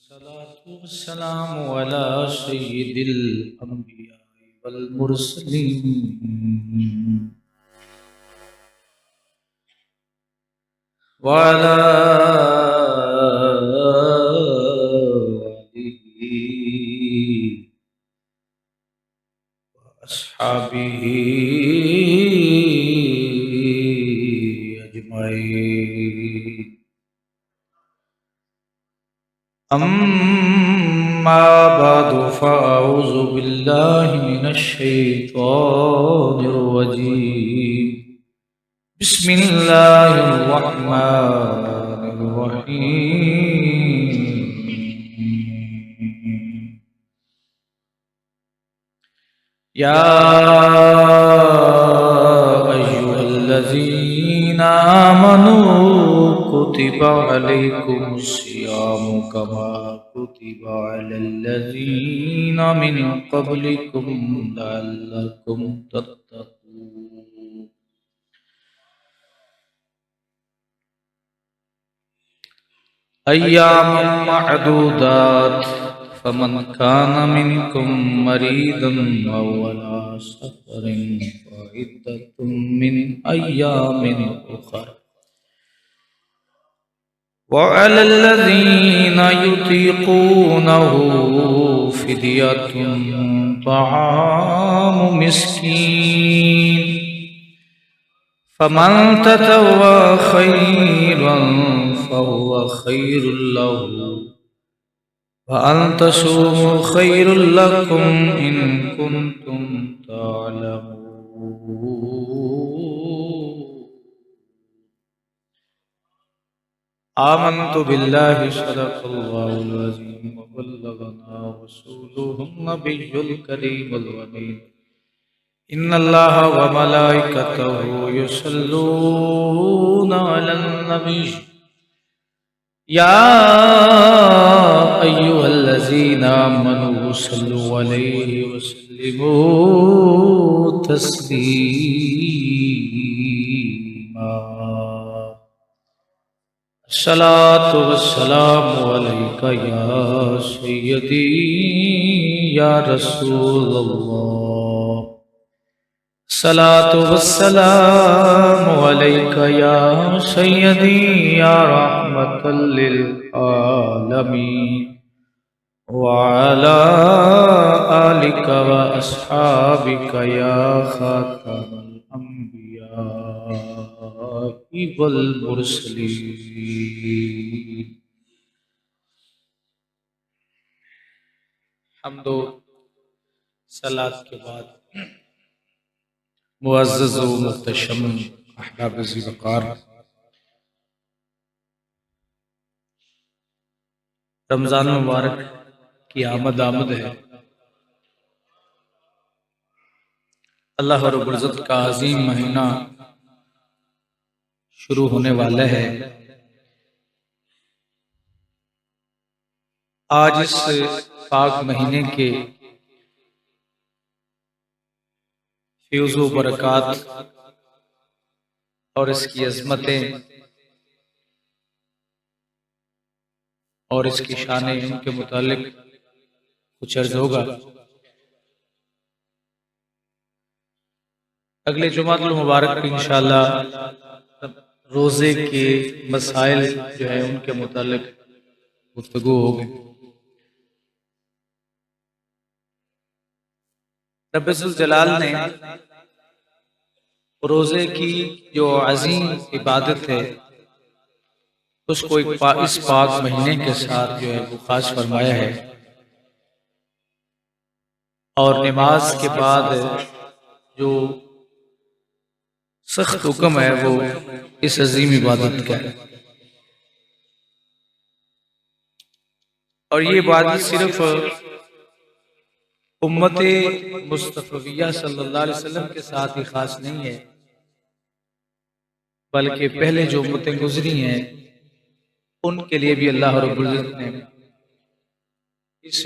वस्सलामु अला सय्यिदिल अंबिया वल मुरसलीन व अला आलिहि व अस्हाबिहि अजमईन। अम्मा बअदु फ़अऊज़ु बिल्लाहि मिनश शैतानिर रजीम। बिस्मिल्लाहिर रहमानिर रहीम। या अय्युहल्लज़ीना आमनू कुतिबा अलैकुमुस्सियामु कमा कुतिबा अलल्लज़ीना मिन क़ब्लिकुम लअल्लकुम तत्तक़ून। अय्यामम मअदूदात फमन कान मिनकुम मरीदन औ अला सफरिन फ़इद्दतुम मिन अय्यामिन उखर व अलल्लज़ीना युतीक़ूनहु फ़िदयतुन तआमु मिस्कीन फमन ततव्वा खैरन फहुवा खैरुल लहु व अन तसूमू खैरुल लकुम इन कुंतुम तालमून। आमन्तु बिल्लाहि सदक़ल्लाहुल अज़ीम व बल्लगना रसूलुहुन नबियुल करीमुल अमीन। इन्नल्लाहा व मलाइकतहु युसल्लूना अलन नबी या अय्युहल्लज़ीना आमनू सल्लु अलैहि व सल्लिमू तस्लीमा। अस्सलातु वस्सलामु अलैका या सय्यदी या रसूलल्लाह। अस्सलातु वस्सलामु अलैका या सय्यदी या रहमतल लिल आलमीन व अला आलिका व अस्हाबिका या खातमुल अंबिया वल मुरसलीन। हम्दो सलात के बाद मुअज़्ज़ज़ व मुहतशम अहबाब ज़िवक़ार, रमज़ान मुबारक की आमद है। अल्लाह रब्बुल इज़्ज़त का अज़ीम महीना शुरू होने वाला है। आज इस पाक महीने के फ़्यूज़ व बरक़ात और इसकी अज़मतें और इसकी शानें, इनके मुतालिक कुछ अर्ज़ होगा। अगले जुमातुल मुबारक में इंशाअल्लाह रोज़े के मसाइल जो है उनके मुतालिक गुफ्तगू होगी। रब्बुल जलाल ने रोज़े की जो अज़ीम इबादत है उसको इस पाक महीने के साथ जो है वो खास फरमाया है। और नमाज के बाद जो सख्त हुक्म है वो इस अज़ीम इबादत का है। और ये इबादत सिर्फ उम्मते मुस्तफ़विया सल्लल्लाहु अलैहि वसल्लम के साथ ही खास नहीं है, बल्कि पहले जो उम्मतें गुजरी हैं उनके लिए भी अल्लाह रब्बुल इज़्ज़त ने इस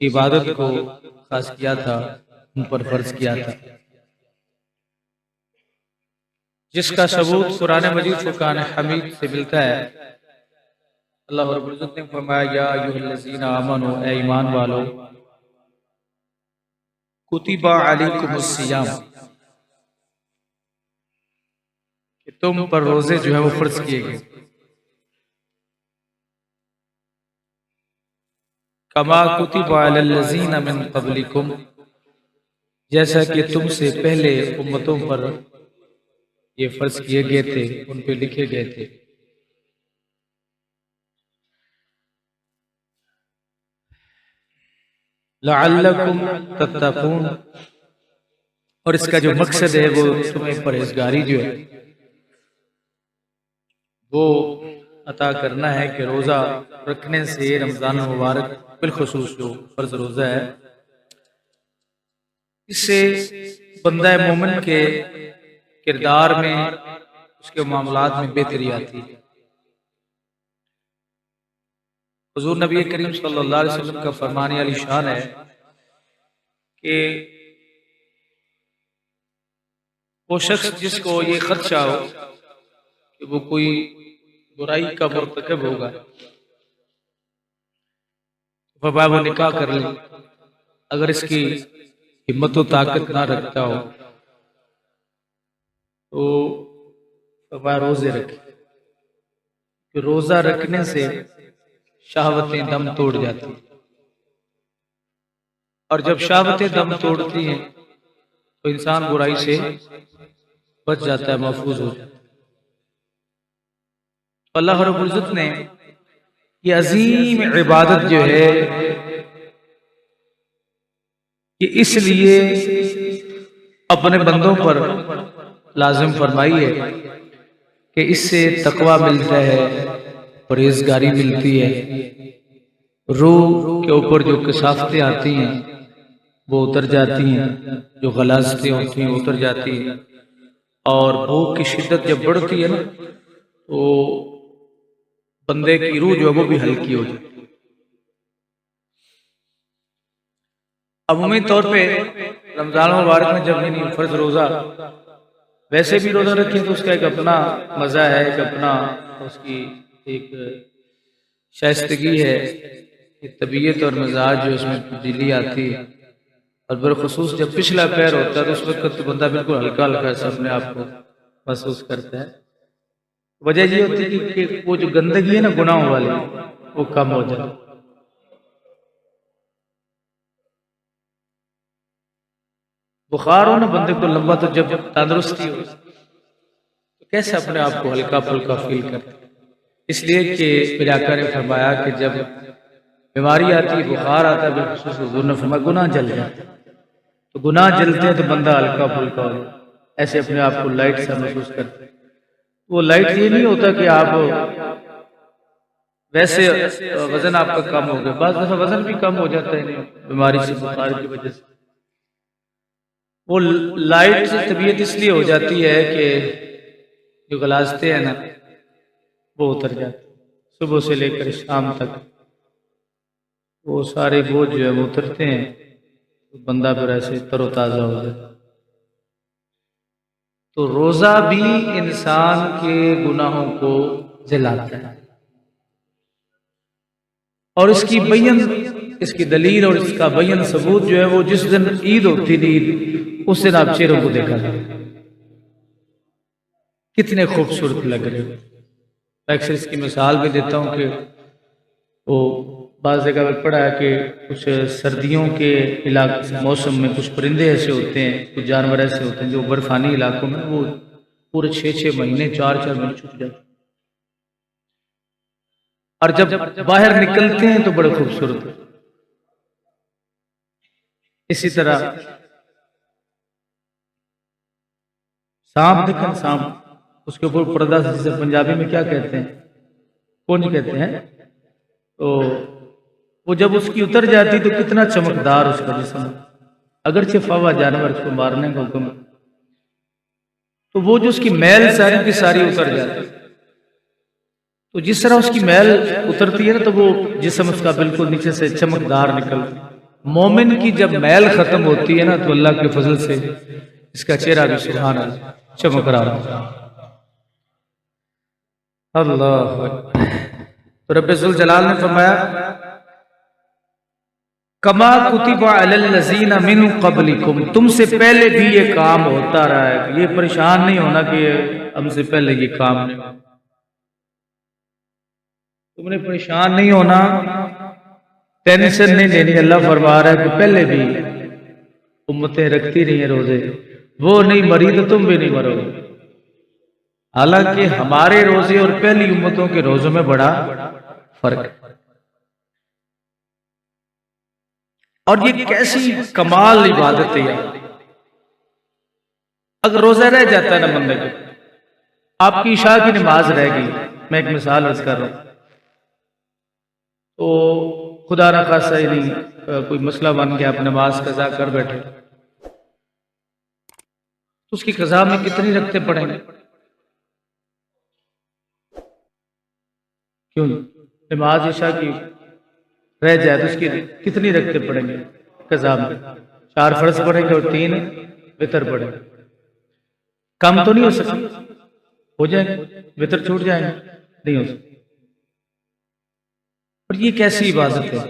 इबादत को खास किया था, उन पर फर्ज किया था, जिसका सबूत कुरान मजीद फुरकान हमीद से मिलता है। अल्लाह रब्बुल इज्जत ने फरमाया या अय्युहल्लज़ीना आमनू, ए ईमान वालो, कुतिबा अलैकुमुस सियाम, कि तुम पर रोजे जो है वो फर्ज किए गए, कमा कुतिबा अलल्लज़ीना मिन क़ब्लिकुम, जैसा कि तुमसे पहले उम्मतों पर ये फर्ज किए गए थे, उन पे लिखे गए थे। लअल्लकुम तत्तकून, और इसका जो मकसद है वो तुम्हें परहेजगारी जो है वो अता करना है कि रोज़ा रखने से रमज़ान मुबारक बिलखुसूस जो फर्ज रोज़ा है, इससे बंदा मोमिन के किरदार में, उसके मामलात में बेहतरी आती है। हुज़ूर नबी करीम सल्लल्लाहु अलैहि वसल्लम का फरमान अली शान है कि वो शख्स जिसको ये खदशा हो कि वो कोई बुराई का मुर्तकब होगा, वह वो निकाह कर ले, अगर इसकी हिम्मत व ताकत ना रखता हो तो वह रोजे रखे, कि रोजा रखने से शहावतें दम तोड़ जाती हैं, और जब शहावतें दम तोड़ती हैं तो इंसान बुराई से बच जाता है, महफूज हो जाता है। अल्लाह रब्बुल इज्जत ने ये अजीम इबादत जो है ये इसलिए अपने बंदों पर लाजिम फरमाई है कि इससे तकवा मिलता है, परहेजगारी मिलती है, रूह के ऊपर जो कसाफतें आती हैं वो उतर जाती हैं, जो गलाजतें होती हैं उतर जाती हैं, और भूख की शिद्दत जब बढ़ती है ना तो बंदे की रूह जो है वो भी हल्की हो जाती है। अमूमी तौर पे रमजान मुबारक में जब नहीं फर्ज रोजा, वैसे भी रोजा रखें तो उसका एक अपना मजा है, एक अपना उसकी एक शाइस्तगी है, एक तबीयत और मिजाज जो उसमें तब्दीली आती है, और बिलखुसूस जब पिछला पैर होता है तो उस वक्त तो बंदा बिल्कुल हल्का हल्का सा अपने आप को महसूस करता है। वजह ये होती है कि वो जो गंदगी है ना गुनाहों वाली वो कम हो जाए। बुखार हो ना बंदे को लंबा, तो जब तंदुरुस्ती हो तो कैसे अपने आप को हल्का फुल्का फील करते, इसलिए कि मेरे आका ने फरमाया कि जब बीमारी आती है, बुखार आता है, बिलखुसूस हुजूर ने फरमाया गुनाह जल जाते हैं, तो गुनाह जलते हैं तो बंदा हल्का फुल्का हो, ऐसे अपने आप को लाइट सा महसूस करते। वो लाइट ये नहीं होता कि आप वैसे वजन आपका कम हो गया, बाद दफा वजन भी कम हो जाता है बीमारी से, बुखार की वजह से। वो लाइट से तबीयत इसलिए हो जाती है कि जो गलाजते हैं ना वो उतर जाते, सुबह से लेकर शाम तक वो सारे बोझ जो है वो उतरते हैं, तो बंदा फिर ऐसे तरोताजा हो जाता। तो रोजा भी इंसान के गुनाहों को जलाता है, और इसकी बयन, इसकी दलील और इसका बयन सबूत जो है वो जिस दिन ईद होती थी उस दिन आप चेहरों को देखा था कितने खूबसूरत लग रहे हो। मैं अक्सर इसकी मिसाल भी देता हूँ कि वो बाज़ जगह पर पढ़ा है कि कुछ सर्दियों के इलाके मौसम में कुछ परिंदे ऐसे होते हैं, कुछ जानवर ऐसे होते हैं जो बर्फानी इलाकों में वो पूरे 6-6 महीने 4-4 महीने छुप जाते, और जब बाहर निकलते हैं तो बड़े खूबसूरत। इसी तरह सांप देखें, सांप उसके ऊपर पर्दा, जिसे पंजाबी में क्या कहते हैं, कौन कहते हैं, तो वो जब उसकी उतर जाती तो कितना चमकदार उसका जिस्म, अगर छिफावा जानवर उसको मारने का हुक्म, तो वो जो उसकी मैल सारी की सारी उतर जाती, तो जिस तरह उसकी मैल उतरती है ना तो वो जिस्म उसका बिल्कुल नीचे से चमकदार निकलता। मोमिन की जब मैल खत्म होती है ना तो अल्लाह के फजल से इसका चेहरा भी सुभान अल्लाह चमक रहा है। अल्लाह तो रब्बे ज़ुल जलाल ने फरमाया कमा कुतिबा अलल लज़ीना मिन क़ब्लिकुम, तुमसे पहले भी ये काम होता रहा है। ये परेशान नहीं होना कि हमसे पहले ये काम नहीं, तुमने परेशान नहीं होना, टेंशन नहीं लेनी। अल्लाह फरमा रहा है कि पहले भी उम्मतें रखती रही है रोजे, वो नहीं मरी तो तुम भी नहीं मरोगे। हालांकि हमारे रोजे और पहली उम्मतों के रोजों में बड़ा फर्क है। और ये कैसी कमाल इबादत है। अगर रोजा रह जाता है ना बंदे को, आपकी इशा की नमाज रह गई, मैं एक मिसाल अर्ज कर रहा हूं, तो खुदा ना खासा ही नहीं कोई मसला बन गया, आप नमाज कज़ा कर बैठे, तो उसकी कज़ा में कितनी रखते पड़ेंगे? क्यों नमाज इशा की रह जाए तो उसकी कितनी रखते पड़ेंगे कज़ा में? 4 फर्ज पड़ेंगे और 3 वितर पड़ेंगे। कम तो नहीं हो सकता, हो जाएंगे, वितर छूट जाएंगे, नहीं हो सकता। और ये कैसी इबादत है?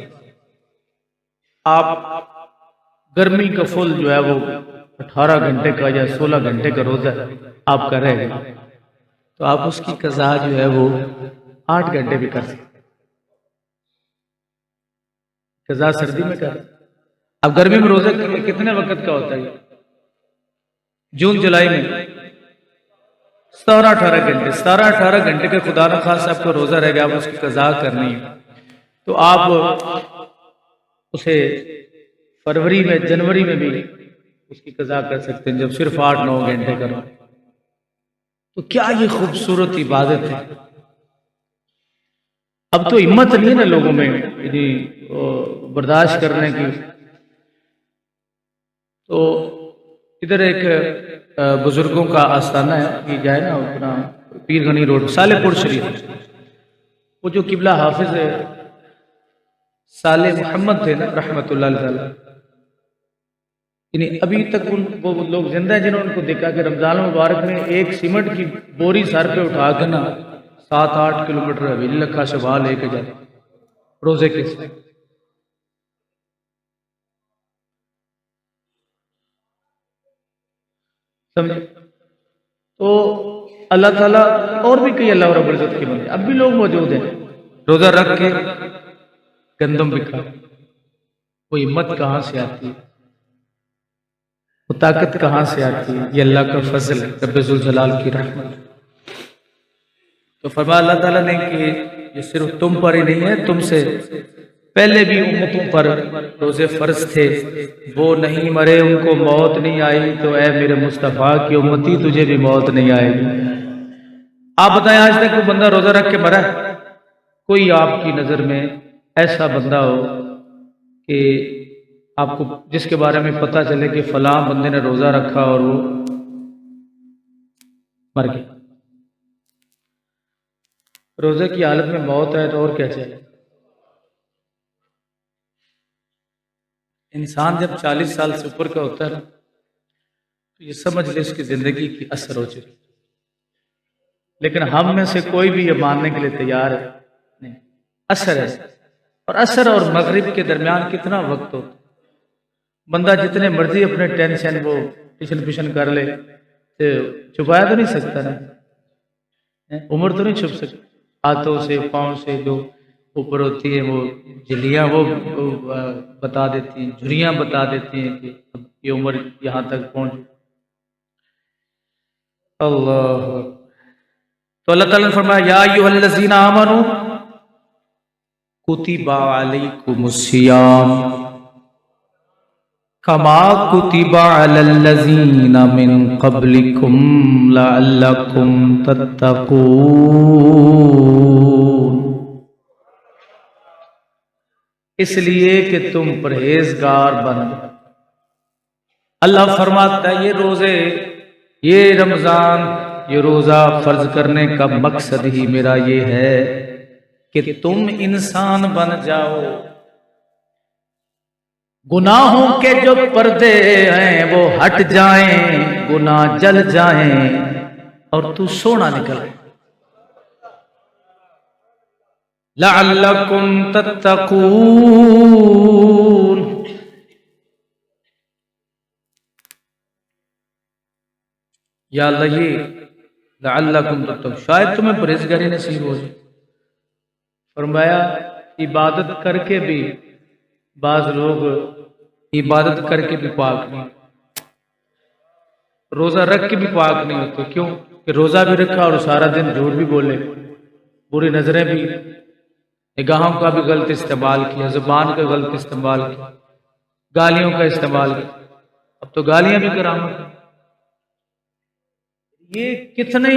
आप गर्मी का फुल जो है वो 18 घंटे का या 16 घंटे का रोजा आपका रहेगा, तो आप उसकी कज़ा जो है वो 8 घंटे भी कर सकते। कज़ा सर्दी में कर, अब गर्मी में रोजा कितने वक्त का होता है? जून जुलाई में 17-18 घंटे, 17-18 घंटे का खुदा न खास आपको रोजा रहेगा, आप उसकी कज़ा करनी है, तो आप उसे फरवरी में, जनवरी में भी उसकी कज़ा कर सकते हैं, जब सिर्फ 8-9 घंटे करो। तो क्या ये खूबसूरत इबादत है। अब तो हिम्मत नहीं है ना लोगों में बर्दाश्त करने की। तो इधर एक बुजुर्गों का आस्थाना है कि जाए ना अपना पीर गनी रोड सालेपुर शरीफ, वो जो किबला हाफिज है साले मोहम्मद थे ना रहमतुल्लाह अलैह, अभी तक वो लोग जिंदा हैं जिन्होंने उनको देखा कि रमजान मुबारक में एक सीमेंट की बोरी सर पे उठा के ना 7-8 किलोमीटर हवेली लखा शबा लेके जाते रोजे के साथ। समझे? तो अल्लाह ताला और भी कई अल्लाह रब्बुल इज्जत के बंदे अब भी लोग मौजूद हैं, रोजा रख के गंदम भी खा। वो हिम्मत कहां से आती है, वो ताकत कहां से आती है? ये अल्लाह का फजल है, रब्बे ज़ुल जलाल की रहमत। तो फरमाया अल्लाह ताला ने कि ये सिर्फ तुम पर ही नहीं है, तुमसे पहले भी उम्मतों पर रोजे फर्ज थे, वो नहीं मरे, उनको मौत नहीं आई, तो ऐ मेरे मुस्तफ़ा की उम्मती तुझे भी मौत नहीं आएगी। आप बताएं आज तक कोई बंदा रोजा रख के मरा है? कोई आपकी नजर में ऐसा बंदा हो कि आपको जिसके बारे में पता चले कि फलां बंदे ने रोजा रखा और वो मर गया? रोजे की हालत में मौत है तो और क्या चाहिए? इंसान जब 40 साल से ऊपर का होता है तो ये समझ ले उसकी जिंदगी की असर हो चुकी। लेकिन हम में से कोई भी ये मानने के लिए तैयार है नहीं। असर है, और असर और मगरिब के दरमियान कितना वक्त होता है? बंदा जितने मर्जी अपने टेंशन वो टिशन पिशन कर ले, तो छुपाया तो नहीं सकता ना, उम्र तो नहीं छुप सकती। हाथों से पाँव से जो ऊपर होती है वो झिल्लियाँ वो बता देती हैं, झुर्रियाँ बता देती हैं कि अब ये उम्र यहाँ तक पहुँच। अल्लाह। तो अल्लाह ताला ने फरमाया या अय्युहल्लज़ीना आमनू कुतिबा अलैकुमुस्सियाम कमा कुतिबा अलल्लज़ीना मिन क़ब्लिकुम लअल्लकुम तत्तक़ून। इसलिए कि तुम परहेजगार बन। अल्लाह फरमाता है ये रोजे, ये रमजान, ये रोजा फर्ज करने का मकसद ही मेरा ये है कि तुम इंसान बन जाओ, गुनाहों के जो पर्दे हैं वो हट जाएं, गुनाह जल जाएं और तू सोना निकले। लअल्लकुम तत्तकून। या अल्लाह ये लअल्लकुम तत्तकून, शायद तुम्हें परहेजगारी नसीब हो जाए। फरमाया इबादत करके भी बाज लोग इबादत करके भी पाक नहीं, रोजा रख के भी पाक नहीं होते। क्यों कि रोजा भी रखा और सारा दिन झूठ भी बोले, बुरी नजरें भी, निगाहों का भी गलत इस्तेमाल किया, जुबान का गलत इस्तेमाल किया, गालियों का इस्तेमाल किया। अब तो गालियां भी करामत। ये कितने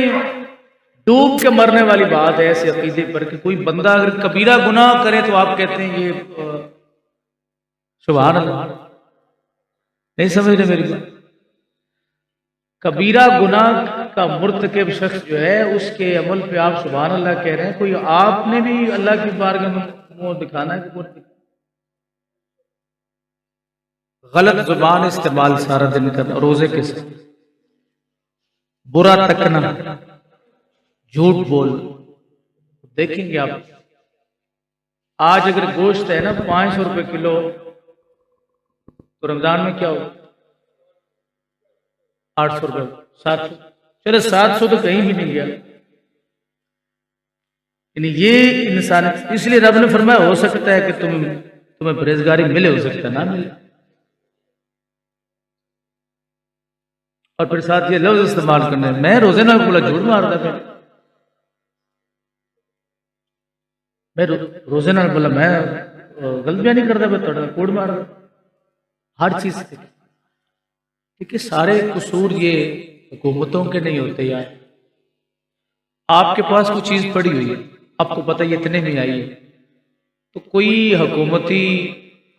डूब के मरने वाली बात है ऐसे अकीदे पर कि कोई बंदा अगर कबीरा गुनाह करे तो आप कहते हैं ये सुभान अल्लाह। नहीं समझ रहे मेरी बात। कबीरा गुनाह का मुर्तकिब शख्स जो है उसके अमल पे आप सुभान अल्लाह कह रहे हैं। कोई आपने भी अल्लाह की बारगाह में मुंह दिखाना है कि गलत जुबान इस्तेमाल सारा दिन करना, रोजे के साथ बुरा तकना, झूठ बोल। देखेंगे आप आज अगर गोश्त है ना 500 रुपए किलो, तो रमजान में क्या हो 800 रुपए, 700, चलो 700 तो कहीं भी नहीं गया। यानी ये इंसान, इसलिए रब ने फरमाया हो सकता है कि तुम्हें परहेजगारी मिले, हो सकता है ना मिले। और फिर साथ ये लफ्ज इस्तेमाल करने, मैं रोजे ना बोला झूठ मारता था, मैं रोजे ना बोला मैं गलतियां नहीं करता, मैं थोड़ा कूड़ मार हर चीज से। ठीक है, सारे कसूर ये हुकूमतों के नहीं होते यार। आपके पास कोई चीज पड़ी हुई है, आपको पता है इतने में आई है, तो कोई हुकूमती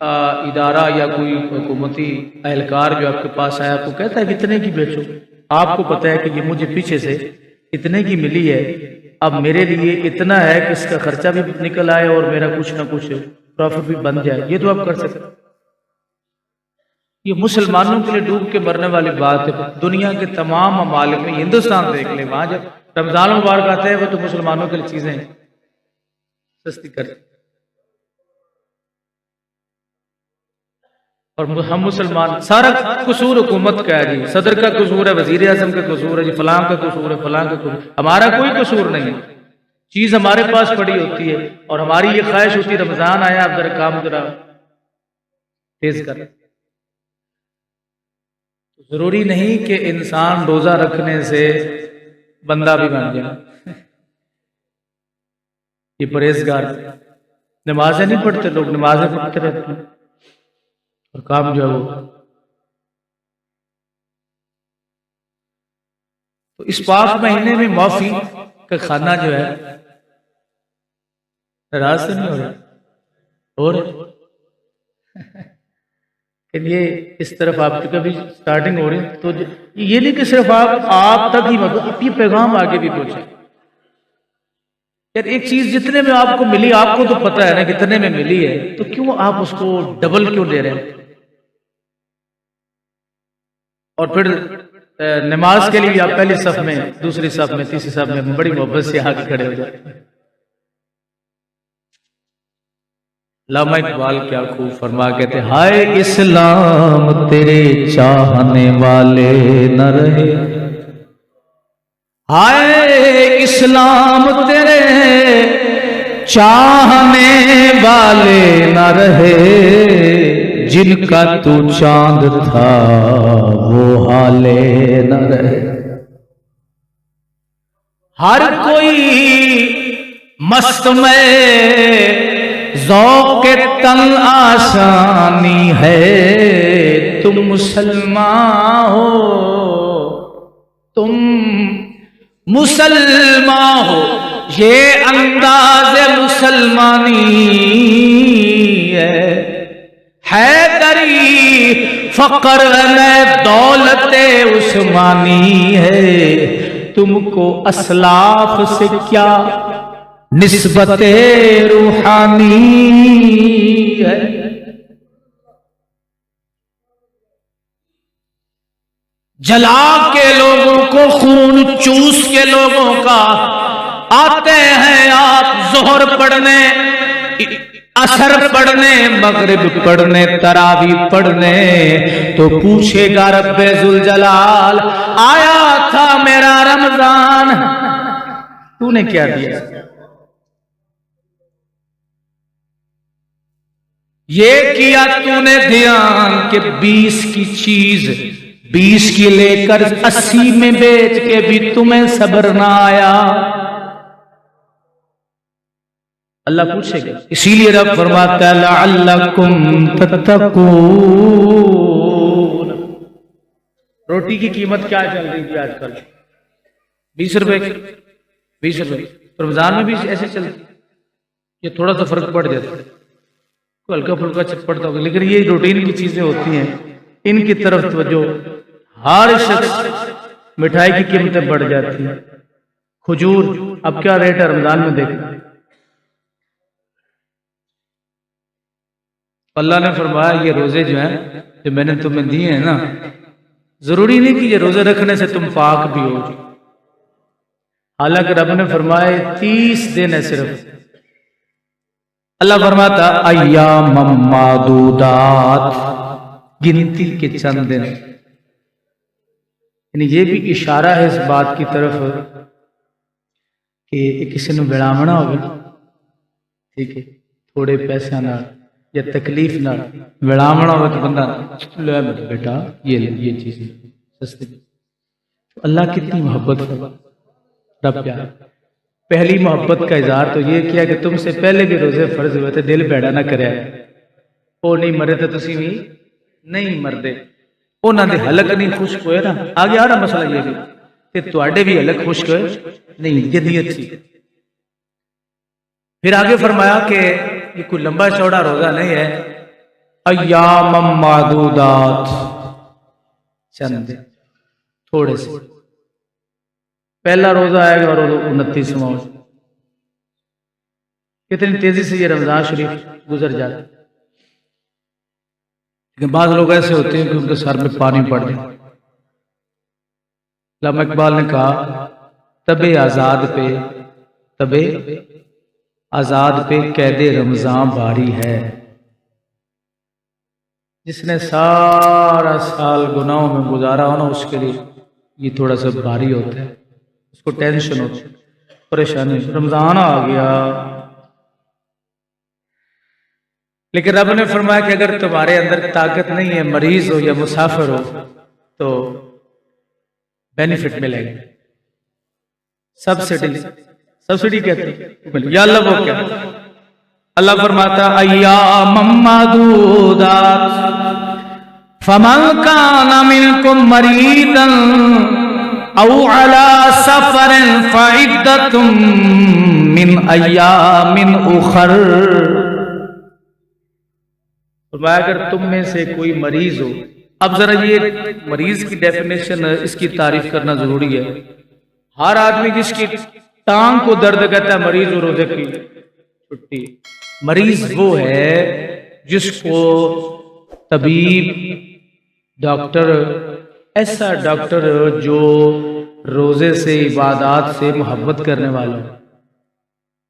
इदारा या कोई हुकूमती एहलकार जो आपके पास आया आपको कहता है कितने की बेचो, आपको पता है कि ये मुझे पीछे से इतने की मिली है, अब मेरे लिए इतना है कि इसका खर्चा भी निकल आए और मेरा कुछ ना कुछ प्रॉफिट भी बन जाए, ये तो आप कर सकते। ये मुसलमानों के लिए डूब के मरने वाली बात है। दुनिया के तमाम ममालिक में, हिंदुस्तान देख ले, वहां जब रमजान मुबारक आता है वो तो मुसलमानों के लिए चीजें सस्ती करते, और हम मुसलमान सारा कसूर हुकूमत का है जी, सदर का कसूर है, वजीर आजम का कसूर है जी, फलां का कसूर है, फलां का कसूर, हमारा कोई कसूर नहीं। चीज हमारे पास पड़ी होती है और हमारी ये ख्वाहिश होती है रमजान आया अब जरा काम जरा तेज कर। जरूरी नहीं कि इंसान रोजा रखने से बंदा भी बन जाए। ये परहेजगार, नमाजें नहीं पढ़ते लोग, नमाजें पढ़ते रहते हैं और काम जो है वो। तो इस पाक महीने में माफी का खाना जो है नाराज से नहीं हो रहा, और ये इस तरफ आपकी कभी स्टार्टिंग हो रही, तो ये नहीं कि सिर्फ आप तक ही, मतलब ये पैगाम आगे भी पहुंचे यार। एक चीज जितने में आपको मिली, आपको तो पता है ना कितने में मिली है, तो क्यों आप उसको डबल क्यों ले रहे हैं? और फिर नमाज के लिए आप पहली सफ में, दूसरी सफ में, तीसरी सफ में बड़ी मोहब्बत से आगे खड़े हो जाते। अल्लामा इकबाल क्या खूब फरमा कहते, हाय इस्लाम तेरे चाहने वाले न रहे, हाय इस्लाम तेरे चाहने वाले न रहे, जिनका तू चांद था वो हाले न रहे। हर कोई मस्त में ज़ौक़े तन आसानी है, तुम मुसलमान हो, तुम मुसलमान हो, ये अंदाज़े मुसलमानी हैदरी फ़क्र में दौलते उस्मानी है, तुमको असलाफ से क्या निस्बते रूहानी है। जला के लोगों को, खून चूस के लोगों का आते हैं आप जोहर पढ़ने, असर पढ़ने, मगरिब पढ़ने, तरावी पढ़ने, तो पूछेगा रब्बे जुल जलाल, आया था मेरा रमजान, तूने क्या दिया? ये किया तूने ध्यान कि 20 की चीज 20 की लेकर 80 में बेच के भी तुम्हें सब्र ना आया। अल्लाह पूछेगा। इसीलिए रब फरमाता है लअल्लकुम तत्तकून। रोटी की कीमत क्या चल रही थी आजकल? 20 रुपए की, 20 रुपए। रमजान में भी ऐसे चलती, ये थोड़ा सा फर्क पड़ जाता है, हल्का फुल्का पड़ता होगा, लेकिन ये रूटीन की चीजें होती हैं, इनकी तरफ तवज्जो। हर शख्स मिठाई की कीमतें बढ़ जाती हैं। खजूर अब क्या रेट है रमजान में? देखें, अल्लाह ने फरमाया ये रोजे जो हैं जो मैंने तुम्हें दिए हैं ना, जरूरी नहीं कि ये रोजे रखने से तुम पाक भी हो, हालांकि रब ने फरमाया 30 दिन है सिर्फ। अल्लाह फरमाता अय्याम मादूदात, गिनती के चंद दिन। यानी ये भी इशारा है इस बात की तरफ कि किसी ने विड़ावना होगा, ठीक है, थोड़े पैसा ना या तकलीफ ना विड़ावना होगा तो बंदा ले बेटा ये चीज सस्ती। तो अल्लाह कितनी मोहब्बत है, रब प्यार। पहली मोहब्बत का इजहार तो ये किया कि तुमसे पहले भी रोजे फर्ज हुए थे, दिल भैड़ा ना करे, वो नहीं मरे तो तुसी भी नहीं मरदे, उन्होंने हलक नहीं खुश्क हुए ना। आगे आ रहा मसला ये भी कि तुहाडे भी हलक खुश्क हुए नहीं, ये नीयत थी। फिर आगे फरमाया कि ये कोई लंबा चौड़ा रोजा नहीं है, अय्याम मादूदात, चंद थोड़े से। पहला रोजा आएगा और 29वां। कितनी तेजी से ये रमजान शरीफ गुजर जाता है। लेकिन बाद लोग ऐसे होते हैं कि उनके सर में पानी पड़ जाए। अल्लामा इकबाल ने कहा तबे आजाद पे कैदे रमजान भारी है। जिसने सारा साल गुनाहों में गुजारा हो ना, उसके लिए ये थोड़ा सा भारी होता है, उसको टेंशन होती है, परेशानी। रमजान आ गया, लेकिन रब ने फरमाया कि अगर तुम्हारे अंदर ताकत नहीं है, मरीज हो या मुसाफिर हो, तो बेनिफिट मिलेगा। सब्सिडी कहते हैं या अल्लाह वो क्या? अल्लाह फरमाता अय्याम मादूदात फमन कान मिनकुम मरीदन औ अला सफरिन फइद्दतुम मिन अय्यामिन उखर। फरमाया अगर तुम में से कोई मरीज हो। अब जरा ये मरीज की डेफिनेशन, इसकी तारीफ करना जरूरी है। हर आदमी जिसकी टांग को दर्द कहता है मरीज और रोजे की छुट्टी। मरीज वो है जिसको तबीब, डॉक्टर, ऐसा डॉक्टर जो रोजे से, इबादत से मोहब्बत करने वाला हो।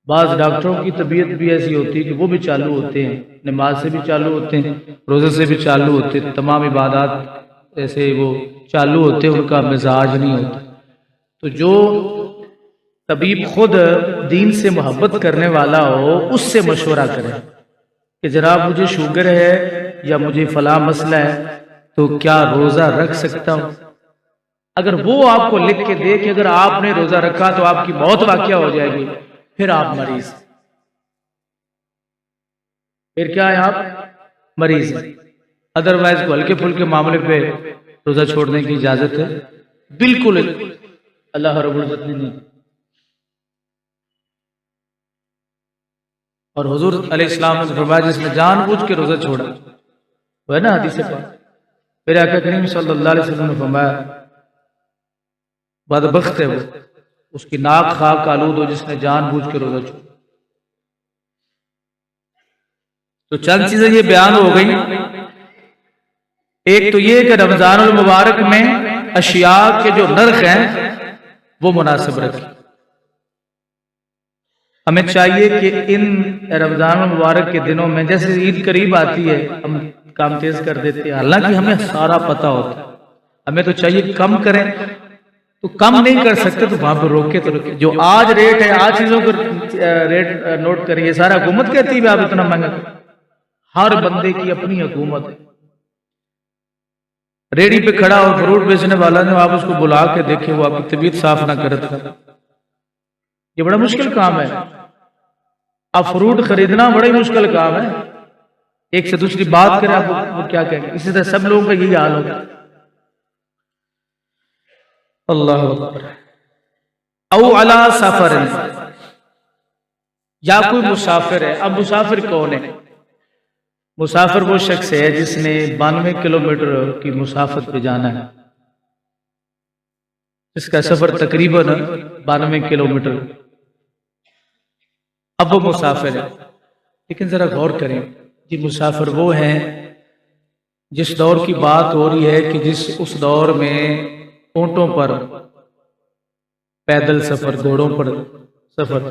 बाज डॉक्टरों की तबीयत भी ऐसी होती है कि वो भी चालू होते हैं, नमाज से भी चालू होते हैं, रोजे से भी चालू होते हैं, तमाम इबादत ऐसे वो चालू होते हैं, उनका मिजाज नहीं होता। तो जो तबीब खुद दीन से मोहब्बत करने वाला हो, उससे मशवरा करें कि जनाब मुझे शुगर है या मुझे फला मसला है, तो क्या रोजा रख सकता हूं? अगर वो आपको लिख के दे कि अगर आपने रोजा रखा तो आपकी मौत वाक़या हो जाएगी, फिर आप मरीज, फिर क्या है, आप मरीज। अदरवाइज को हल्के फुल्के मामले पे रोजा छोड़ने की इजाजत है, बिल्कुल अल्लाह रब्बुल इज्जत ने नहीं। और हुजूर अलैहिस्सलाम ने फरमाया जिसने जानबूझ के रोजा छोड़ा, वो है ना हदीस पाक, मेरे आका करीम सल्लल्लाहु अलैहि वसल्लम ने फरमाया बदबख्त है वो, उसकी नाक खाक आलूद हो जिसने जानबूझ के रोजा छोड़ा। तो चंद चीजें ये बयान हो गई। एक तो ये कि रमजानुल मुबारक में अशिया के जो नर्ख हैं वो मुनासिब रखें। हमें चाहिए कि इन रमजान मुबारक के दिनों में, जैसे ईद करीब आती है हम काम तेज कर देते हैं, हालांकि हमें सारा पता होता है, हमें तो चाहिए कम करें, तो कम नहीं कर सकते तो वहां पर रोके तो रोके। जो आज रेट है, आज चीजों का रेट नोट करिए, सारा हुकूमत कहती है आप इतना महंगा, हर बंदे की अपनी हुकूमत है। रेडी पे खड़ा और फ्रूट बेचने वाला ने, आप उसको बुला के देखे वो आपकी तबीयत साफ ना करे, ये बड़ा मुश्किल काम है। अब फ्रूट खरीदना बड़ा ही मुश्किल काम है, एक से दूसरी बात करें आप वो क्या कहेंगे। इसी तरह सब लोगों का यही हाल होगा। अल्लाह अकबर। औ अला सफर, या कोई मुसाफिर है। अब मुसाफिर कौन है? मुसाफिर वो शख्स है जिसने 92 किलोमीटर की मुसाफत पे जाना है, इसका सफर तकरीबन 92 किलोमीटर, अब वो मुसाफिर है। लेकिन जरा गौर करें कि मुसाफिर वो हैं जिस दौर की बात हो रही है कि उस दौर में ऊंटों पर पैदल सफर, घोड़ों पर सफर।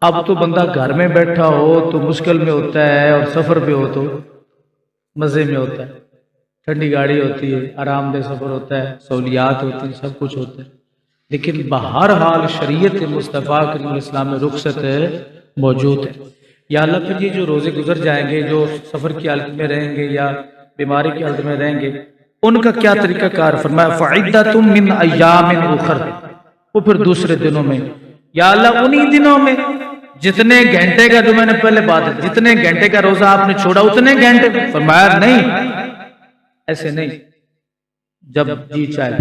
अब तो बंदा घर में बैठा हो तो मुश्किल में होता है, और सफर पे हो तो मजे में होता है। ठंडी गाड़ी होती है, आरामदेह सफर होता है, सहूलियात होती है, सब कुछ होता है। लेकिन बहरहाल शरीयत मुस्तफ़ा करीम इस्लाम में रुखसत मौजूद है। या अल्लाह, फिर ये जो रोजे गुजर जाएंगे, जो सफर की हालत में रहेंगे या बीमारी की हालत में रहेंगे, उनका क्या तरीका कार? फरमाया फ़इद्दतुम मिन अय्यामिन उखर, वो फिर दूसरे दिनों में। या अल्लाह, उन्हीं दिनों में जितने घंटे का, जो मैंने पहले बात है, जितने घंटे का रोजा आपने छोड़ा उतने घंटे। फरमाया नहीं, ऐसे नहीं, जब जी चाहे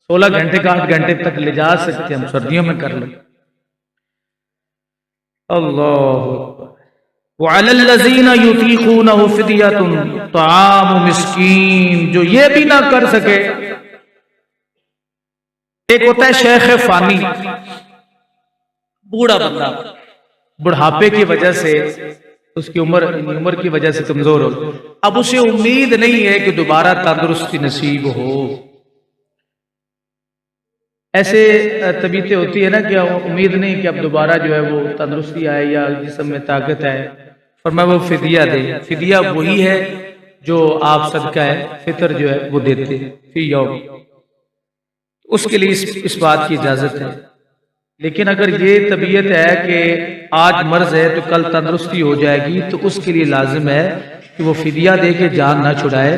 16 घंटे का 8 घंटे तक ले जा सकते हम, सर्दियों में कर ले। अल्लाह। वअलल्लज़ीना युतीक़ूनहु फ़िदयतुन तआमु मिस्कीन, जो ये भी ना कर सके। एक होता है शेख फानी, बूढ़ा बंदा, बुढ़ापे की वजह से, उसकी उम्र की वजह से कमजोर हो, अब उसे उम्मीद नहीं है कि दोबारा तंदुरुस्ती नसीब हो। ऐसे तबीयतें होती है ना कि उम्मीद नहीं कि अब दोबारा जो है वो तंदुरुस्ती आए या जिस्म में ताकत आए। फरमाया वो फिदिया दे। फिदिया वही है जो आप सदका है फितर जो है वो देते फी यौम, उसके लिए इस बात की इजाजत है। लेकिन अगर ये तबीयत है कि आज मर्ज है तो कल तंदुरुस्ती हो जाएगी, तो उसके लिए लाजिम है कि वो फिदिया दे के जान ना छुड़ाए,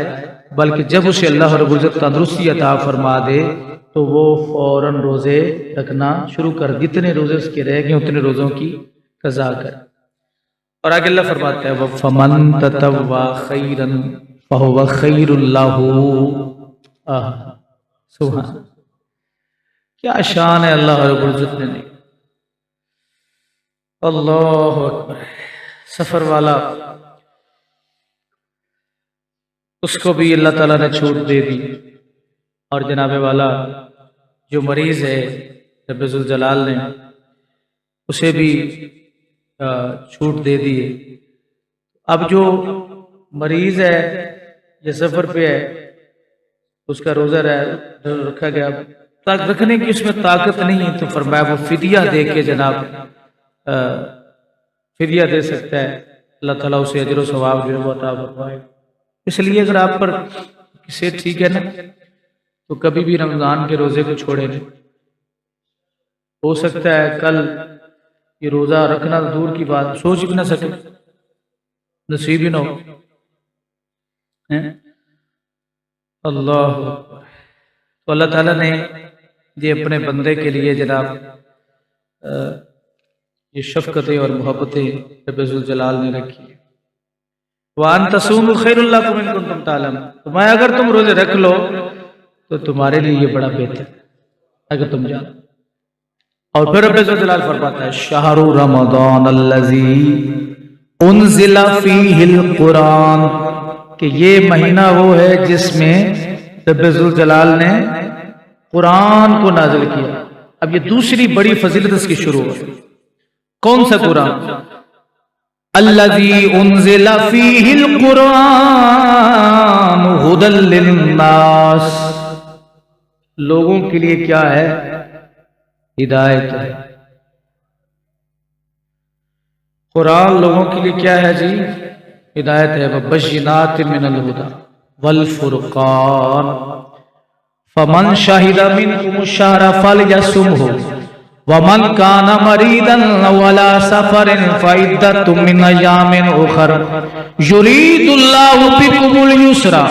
बल्कि जब उसे अल्लाह रब्बुल इज्जत तंदुरुस्ती अता फरमा दे तो वो फौरन रोजे रखना शुरू कर, जितने रोजे उसके रह गए उतने रोजों की कज़ा कर। और आगे अल्लाह फरमाता है फमन ततव्वा खैरन फहुवा खैरुल लहू। सुभान, क्या शान है अल्लाह रब्बुल इज्जत ने। अल्लाह अकबर। सफर वाला, उसको भी अल्लाह ताला ने छूट दे दी, और जनाबे वाला जो मरीज है रब्बुल जलाल ने उसे भी छूट दे दी है। अब जो मरीज है या सफर पे है, उसका रोजा रखा गया, रखने की उसमें ताकत नहीं है, तो फरमाया वो फिदिया दे के जनाब फिदिया दे सकता है, अल्लाह ताला उसे अजर व सवाब जो है वो अता फरमाए। इसलिए अगर आप पर सेहत ठीक है ना, तो कभी भी रमजान के रोजे को छोड़े नहीं। हो सकता है कल ये रोजा रखना दूर की बात, सोच भी ना सके, नसीब ही ना हो। अल्लाह, तो अल्लाह ताला ने ये अपने बंदे के लिए जनाब ये शफकतें और मोहब्बतें रब्बुल जलाल ने रखी है। वान तसूमु खैरुल लकुम इन कुंतुम तालमून, तुम्हारे अगर तुम रोजे रख लो तो तुम्हारे लिए ये बड़ा बेहतर है अगर तुम जानो। और फिर रब्बुल जलाल फरमाता है शहरु रमज़ान अल्लज़ी उन्ज़िला फ़ीहिल कुरान, कि ये महीना वो है जिसमें रब्बुल जलाल ने कुरान को नाज़िल किया। अब ये दूसरी बड़ी फजीलत इसकी शुरू है। कौन सा कुरान? अल्लज़ी उन्ज़िला फ़ीहिल कुरान हुदल लिन्नास, लोगों के लिए क्या है? हिदायत है। कुरान लोगों के लिए क्या है जी? हिदायत है। वबय्यिनात मिनल हुदा वल फुरकान फमन शाहिदा मिनकुम शहरा फलयसुमहु वमन काना मरीदन वला सफरिन फइद्दतुम मिन अय्यामिन उखर युरीदुल्लाहु बिकुमुल युस्रा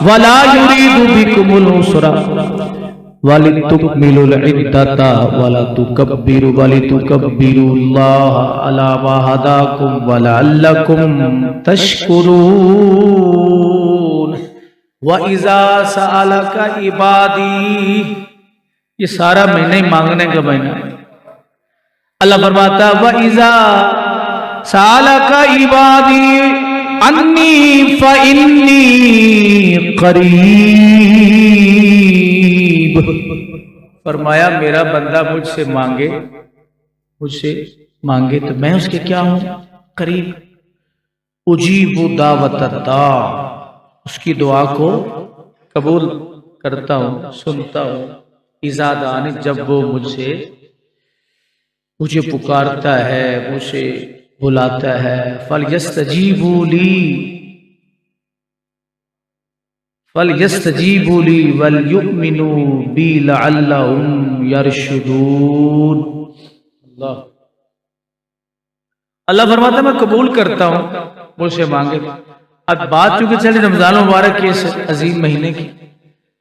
वला युरीदु बिकुमुल उसरा वलितुकमिलुल इद्दता वलितुकब्बिरुल्लाह अला मा हदाकुम वलअल्लकुम तशकुरून व इज़ा सअलका इबादी। ये सारा महीने मांगने का महीना। अल्लाह फरमाता व इज़ा सअलका इबादी अन्नी फइन्नी करीब। फरमाया मेरा बंदा मुझसे मांगे तो मैं उसके क्या हूं? करीब। उजीबु दावत दा, उसकी दुआ को कबूल करता हूं, सुनता हूं। इज़ा दानी, जब वो मुझे पुकारता है, मुझे बुलाता है। फलयस्तजीबू ली वलयुमिनू बी लअल्लहुम यरशुदून। अल्लाह फरमाता मैं कबूल करता हूं, मुझसे मांगे। अब बात चूंकि चली रमजान मुबारक के इस अजीम महीने की,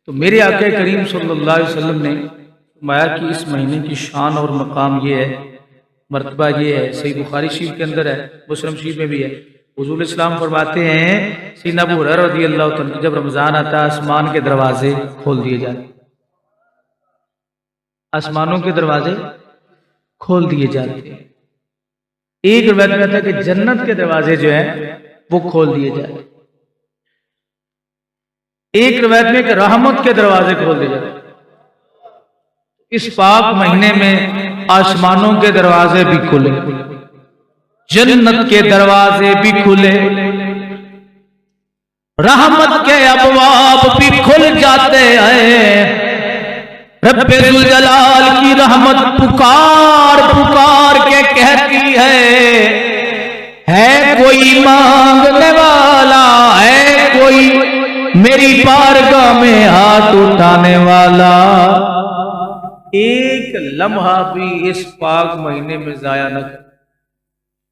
तो मेरे आका करीम सल्लल्लाहु अलैहि वसल्लम ने फरमाया कि इस महीने की शान और मकाम ये है, मर्तबा ये है। सही बुखारी शरीफ के अंदर है, मुस्लिम शरीफ में भी है। हुजूर इस्लाम फरमाते हैं सीना अबू हुरैरा रज़ियल्लाहु तआला अन्हु, जब रमजान आता है आसमान के दरवाजे खोल दिए जाते, आसमानों के दरवाजे खोल दिए जाते। एक रिवायत में आता है कि जन्नत के दरवाजे जो है वो खोल दिए जाते। एक रिवायत में कि रहमत के दरवाजे खोल दिए जाते। इस पाक महीने में आसमानों के दरवाजे भी खुले, जन्नत के दरवाजे भी खुले, रहमत के अबवाब भी खुल जाते हैं। रब्बे जुल जलाल की रहमत पुकार पुकार के कहती है कोई मांगने वाला, है कोई मेरी बारगाह में हाथ उठाने वाला। एक लम्हा भी इस पाक महीने में जाया न कर,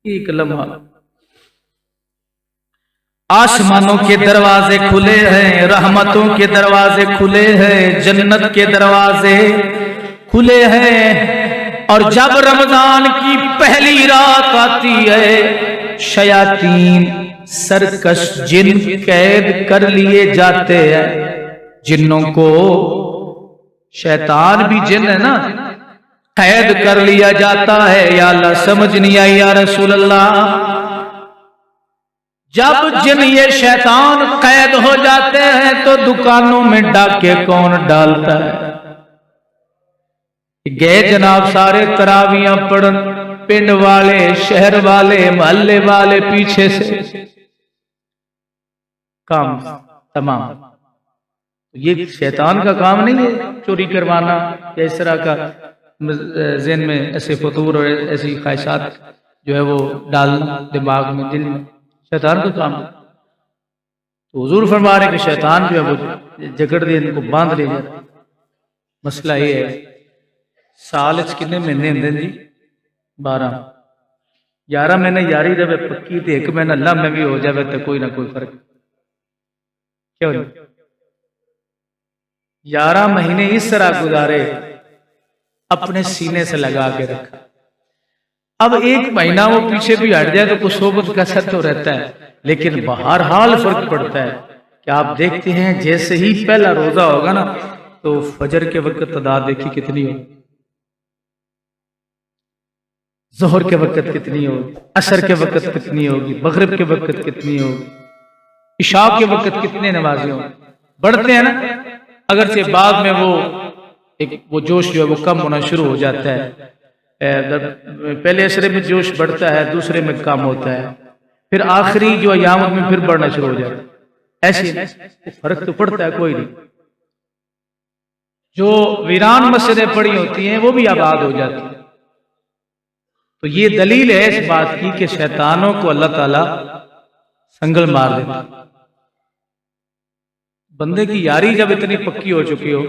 एक लम्हा। आसमानों के दरवाजे खुले हैं, रहमतों के दरवाजे खुले हैं, जन्नत के दरवाजे खुले हैं। और जब रमजान की पहली रात आती है, शयातीन सरकश जिन कैद कर लिए जाते हैं। जिन्नों को, शैतान भी जिन है ना, कैद कर लिया जाता है। या अल्लाह समझ नहीं आई या रसूल अल्लाह। जब जिन ये शैतान कैद हो जाते हैं तो दुकानों में डाके कौन डालता है? गए जनाब सारे तरावियां पढ़न, पिंड वाले, शहर वाले, मोहल्ले वाले पीछे से काम तमाम। ये शैतान का काम नहीं है चोरी करवाना या इस तरह का ज़हन में ऐसे फतूर और ऐसी ख्वाहिशात जो है वो डालना दिमाग में, दिल में। शैतान का काम। तो हुजूर फरमा रहे कि शैतान जो है वो जकड़ दे, इनको बांध ले जाए। मसला ये है, साल कितने महीने होंगे जी? 12। 11 महीने यारी जब पक्की तो 1 महीना अल्लाह में भी हो जाए तो कोई ना कोई फर्क क्यों नहीं? 11 महीने इस तरह गुजारे, अपने सीने से लगा के रखा। अब 1 महीना वो पीछे भी हट जाए तो कुछ सोबत का असर तो रहता है, लेकिन बहरहाल फर्क पड़ता है कि आप देखते हैं जैसे ही पहला रोजा होगा ना तो फजर के वक्त तादाद देखिए कितनी होगी, जोहर के वक्त कितनी होगी, असर के वक्त कितनी होगी, मगरिब के वक्त कितनी होगी, इशा के वक्त कितने नमाजी होंगे। बढ़ते हैं ना, अगर से बाद में वो जोश जो है वो कम होना शुरू हो जाता है। पहले असरे में जोश बढ़ता है, दूसरे में कम होता है, फिर आखिरी जो अयाम में फिर बढ़ना शुरू हो जाता है। ऐसे फर्क तो पड़ता है कोई नहीं। जो वीरान मस्जिदें पड़ी होती हैं वो भी आबाद हो जाती हैं। तो ये दलील है इस बात की कि शैतानों को अल्लाह ताला संगल मार देता। बंदे की यारी जब इतनी पक्की हो चुकी हो,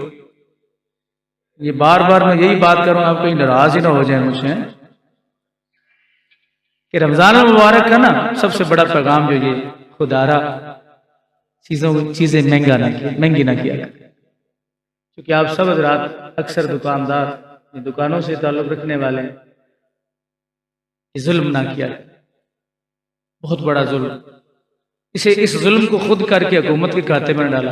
ये बार बार मैं यही बात करूं, आप कहीं नाराज ही ना हो जाए मुझसे, कि रमजान मुबारक का ना सबसे बड़ा पैगाम जो ये खुदारा चीजें महंगी ना किया, क्योंकि आप सब हज़रात अक्सर दुकानदार, दुकानों से ताल्लुक रखने वाले हैं, जुल्म ना किया, बहुत बड़ा जुल्म। इस जुल्म को खुद करके हुकूमत के खाते में डाला।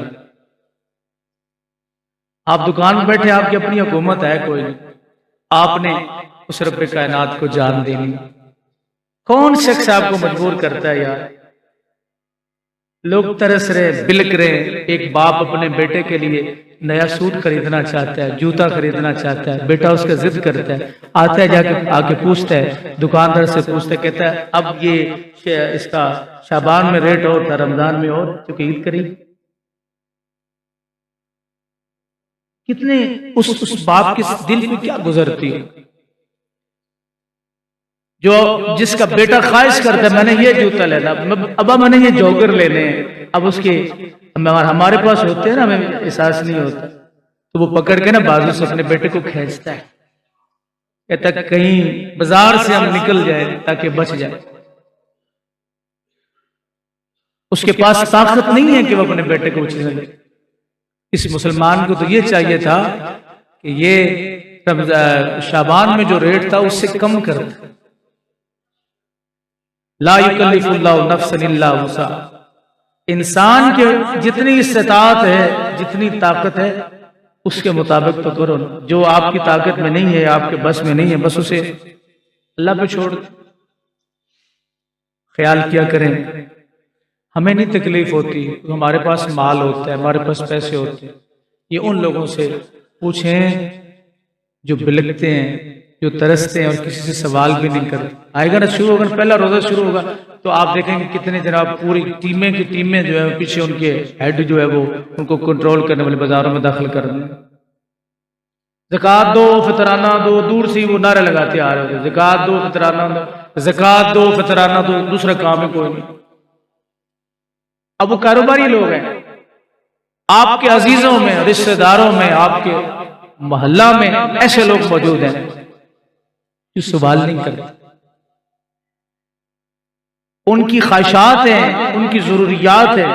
आप दुकान में बैठे, आपकी अपनी हुकूमत है कोई नहीं, आपने उस रब कायनात को जान देनी। कौन शख्स आपको मजबूर करता है यार? लोग तरस रहे, बिलक रहे। एक बाप अपने बेटे के लिए नया सूट खरीदना चाहता है, जूता खरीदना चाहता है, बेटा उसका जिद करता है, आता है जाके आके पूछता है, दुकानदार से पूछता है, कहता है अब ये इसका शाबान में रेट और था, रमजान में और, क्योंकि ईद करीब। कितने उस बाप के दिल में क्या गुजरती है जो जिसका बेटा ख्वाहिश करता है मैंने ये जूता लेना, अब मैंने ये जॉगर लेने हैं, अब उसके हमारे पास होते हैं ना, हमें एहसास नहीं होता, तो वो पकड़ के ना बाजू से अपने बेटे को खींचता है, कहता है कहीं बाजार से हम निकल जाए ताकि बच जाए। उसके पास ताकत नहीं है कि वो अपने बेटे को उछल ले। इस मुसलमान को तो ये चाहिए था कि ये शाबान में जो रेट था उससे कम कर दे। ला युकल्लिफुल्लाहु नफ्सन इल्ला वुसअहा। इंसान के जितनी इस्तिताअत है, जितनी ताकत है, उसके मुताबिक तो करो। जो आपकी ताकत में नहीं है, आपके बस में नहीं है, बस उसे अल्लाह पे छोड़। ख्याल किया करें, हमें नहीं तकलीफ होती, हमारे पास माल होता है, हमारे पास पैसे होते हैं। ये उन लोगों से पूछें जो बिलकते हैं, जो तरसते हैं और किसी से सवाल भी नहीं करते। आएगा ना, शुरू होगा, पहला रोजा शुरू होगा तो आप देखेंगे कितने जनाब पूरी टीमें की टीमें जो है पीछे उनके हेड जो है वो उनको कंट्रोल करने वाले बाजारों में दाखिल कर रहे हैं। ज़कात दो, फितराना दो, दूर से वो नारे लगाते आ रहे थे, ज़कात दो, फितराना दो, ज़कात दो, फितराना दो, दूसरा काम है कोई नहीं। अब वो कारोबारी लोग हैं, आपके अजीजों में, रिश्तेदारों में, आपके मोहल्ला में ऐसे लोग मौजूद हैं जो सवाल नहीं करते। उनकी ख्वाहिशात हैं, उनकी जरूरियात है,